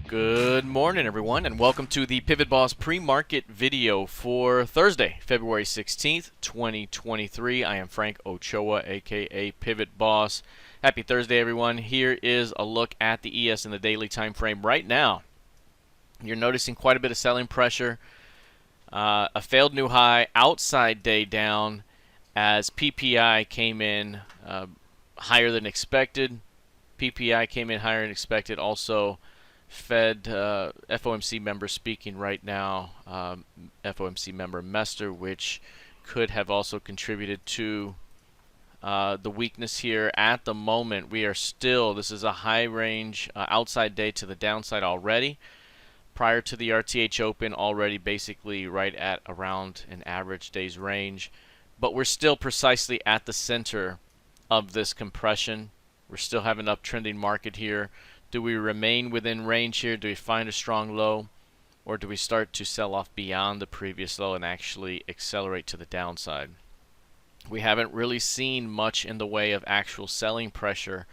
Good morning, everyone, and welcome to the PivotBoss pre-market video for Thursday, February 16th, 2023. I am Frank Ochoa, aka PivotBoss. Happy Thursday, everyone. Here is a look at the ES in the daily time frame right now. You're noticing quite a bit of selling pressure, a failed new high, outside day down as PPI came in higher than expected. PPI came in higher than expected. Also, Fed FOMC member speaking right now, FOMC Member Mester, which could have also contributed to the weakness here. At the moment, we are still, this is a high range outside day to the downside already. Prior to the RTH open, already basically right at around an average day's range. But we're still precisely at the center of this compression. We're still having an uptrending market here. Do we remain within range here? Do we find a strong low? Or do we start to sell off beyond the previous low and actually accelerate to the downside? We haven't really seen much in the way of actual selling pressure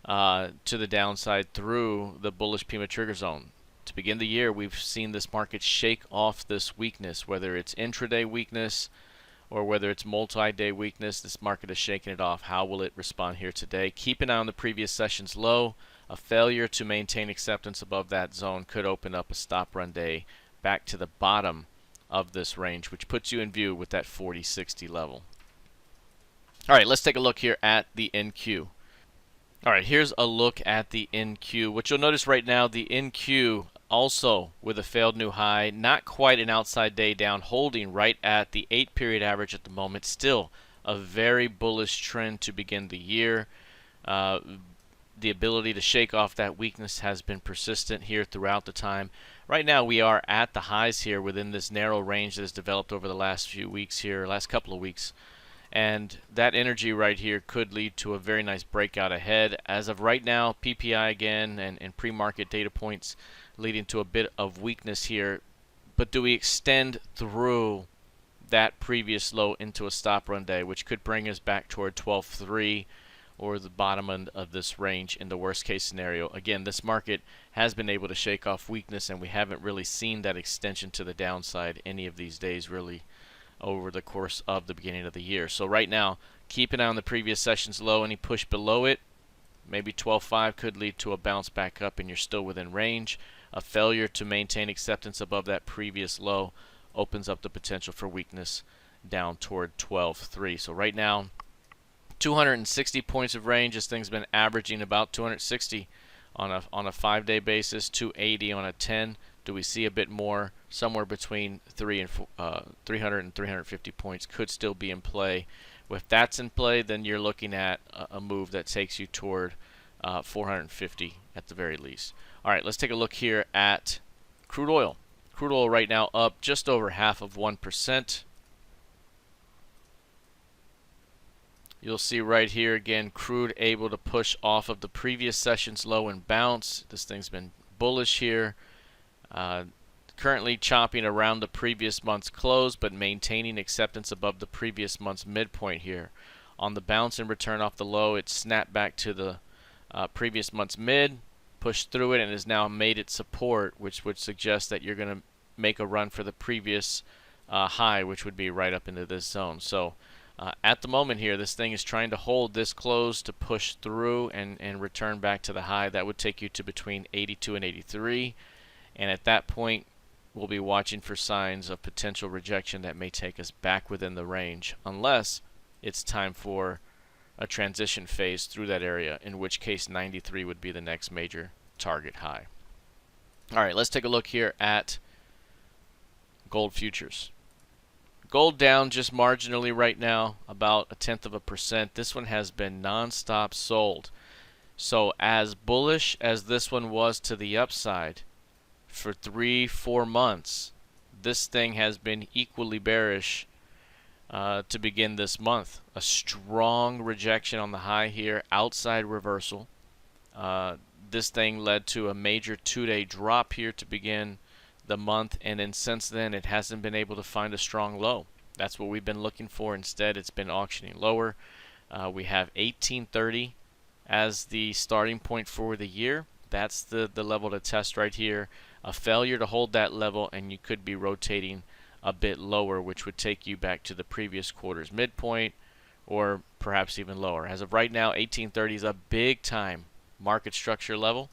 to the downside through the bullish Pima trigger zone. To begin the year, we've seen this market shake off this weakness, whether it's intraday weakness or whether it's multi-day weakness. This market is shaking it off. How will it respond here today? Keep an eye on the previous session's low. A failure to maintain acceptance above that zone could open up a stop run day back to the bottom of this range, which puts you in view with that 40-60 level. All right, let's take a look here at the NQ. All right, here's a look at the NQ. What you'll notice right now, the NQ also with a failed new high, not quite an outside day down, holding right at the 8-period average at the moment. Still a very bullish trend to begin the year. The ability to shake off that weakness has been persistent here throughout the time. Right now we are at the highs here within this narrow range that has developed over the last few weeks here, last couple of weeks. And that energy right here could lead to a very nice breakout ahead. As of right now, PPI again and pre-market data points leading to a bit of weakness here. But do we extend through that previous low into a stop run day, which could bring us back toward 12.3 or the bottom end of this range in the worst case scenario? Again, this market has been able to shake off weakness, and we haven't really seen that extension to the downside any of these days really over the course of the beginning of the year. So right now, keep an eye on the previous session's low. Any push below it, maybe 12.5, could lead to a bounce back up and you're still within range. A failure to maintain acceptance above that previous low opens up the potential for weakness down toward 12.3. So right now, 260 points of range. This thing's been averaging about 260 on a 5-day basis, 280 on a 10. Do we see a bit more? Somewhere between 300 and 350 points could still be in play. If that's in play, then you're looking at a move that takes you toward 450 at the very least. All right, let's take a look here at crude oil. Crude oil right now up just over 0.5%. You'll see right here again, crude able to push off of the previous session's low and bounce. This thing's been bullish here. Currently chopping around the previous month's close, but maintaining acceptance above the previous month's midpoint here. On the bounce and return off the low, it snapped back to the previous month's mid, pushed through it, and has now made its support, which would suggest that you're going to make a run for the previous high, which would be right up into this zone. So at the moment here, this thing is trying to hold this close to push through and return back to the high. That would take you to between 82 and 83. And at that point, we'll be watching for signs of potential rejection that may take us back within the range, unless it's time for a transition phase through that area, in which case 93 would be the next major target high. All right, let's take a look here at gold futures. Gold down just marginally right now, about 0.1%. This one has been non-stop sold. So as bullish as this one was to the upside for 3-4 months, this thing has been equally bearish to begin this month. A strong rejection on the high here, outside reversal. This thing led to a major 2-day drop here to begin the month, and then since then it hasn't been able to find a strong low. That's what we've been looking for. Instead, it's been auctioning lower. We have 1830 as the starting point for the year. That's the level to test right here. A failure to hold that level, and you could be rotating a bit lower, which would take you back to the previous quarter's midpoint, or perhaps even lower. As of right now, 1830 is a big time market structure level.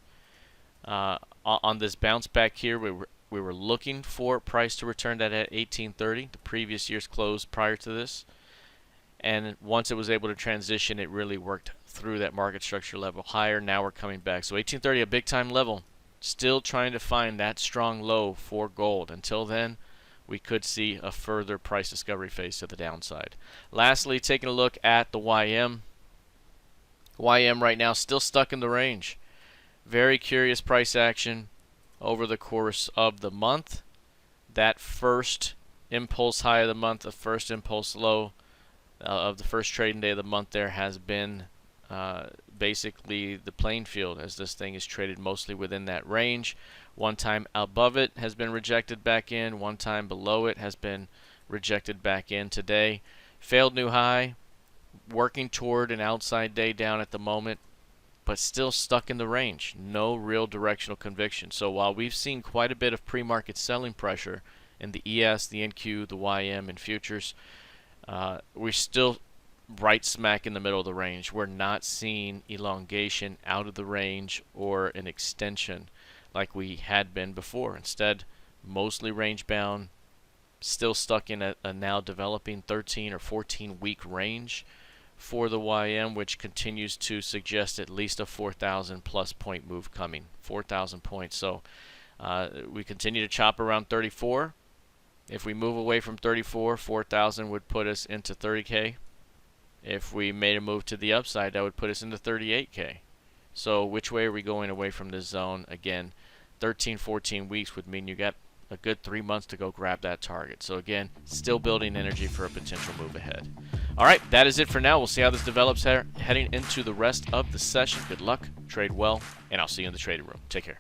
On this bounce back here, we were looking for price to return that at 1830, the previous year's close prior to this. And once it was able to transition, it really worked through that market structure level higher. Now we're coming back. So 1830, a big time level. Still trying to find that strong low for gold. Until then, we could see a further price discovery phase to the downside. Lastly, taking a look at the YM. YM right now still stuck in the range. Very curious price action over the course of the month. That first impulse high of the month, the first impulse low of the first trading day of the month there has been basically the playing field, as this thing is traded mostly within that range. One time above it has been rejected back in, one time below it has been rejected back in today. Failed new high, working toward an outside day down at the moment, but still stuck in the range. No real directional conviction. So while we've seen quite a bit of pre-market selling pressure in the ES, the NQ, the YM, and futures, we're still right smack in the middle of the range. We're not seeing elongation out of the range or an extension like we had been before. Instead, mostly range bound, still stuck in a now developing 13 or 14 week range for the YM, which continues to suggest at least a 4,000 plus point move coming. 4,000 points. So we continue to chop around 34. If we move away from 34, 4,000 would put us into 30K. If we made a move to the upside, that would put us into 38K. So which way are we going away from this zone? Again, 13, 14 weeks would mean you got a good 3 months to go grab that target. So again, still building energy for a potential move ahead. All right, that is it for now. We'll see how this develops heading into the rest of the session. Good luck, trade well, and I'll see you in the trading room. Take care.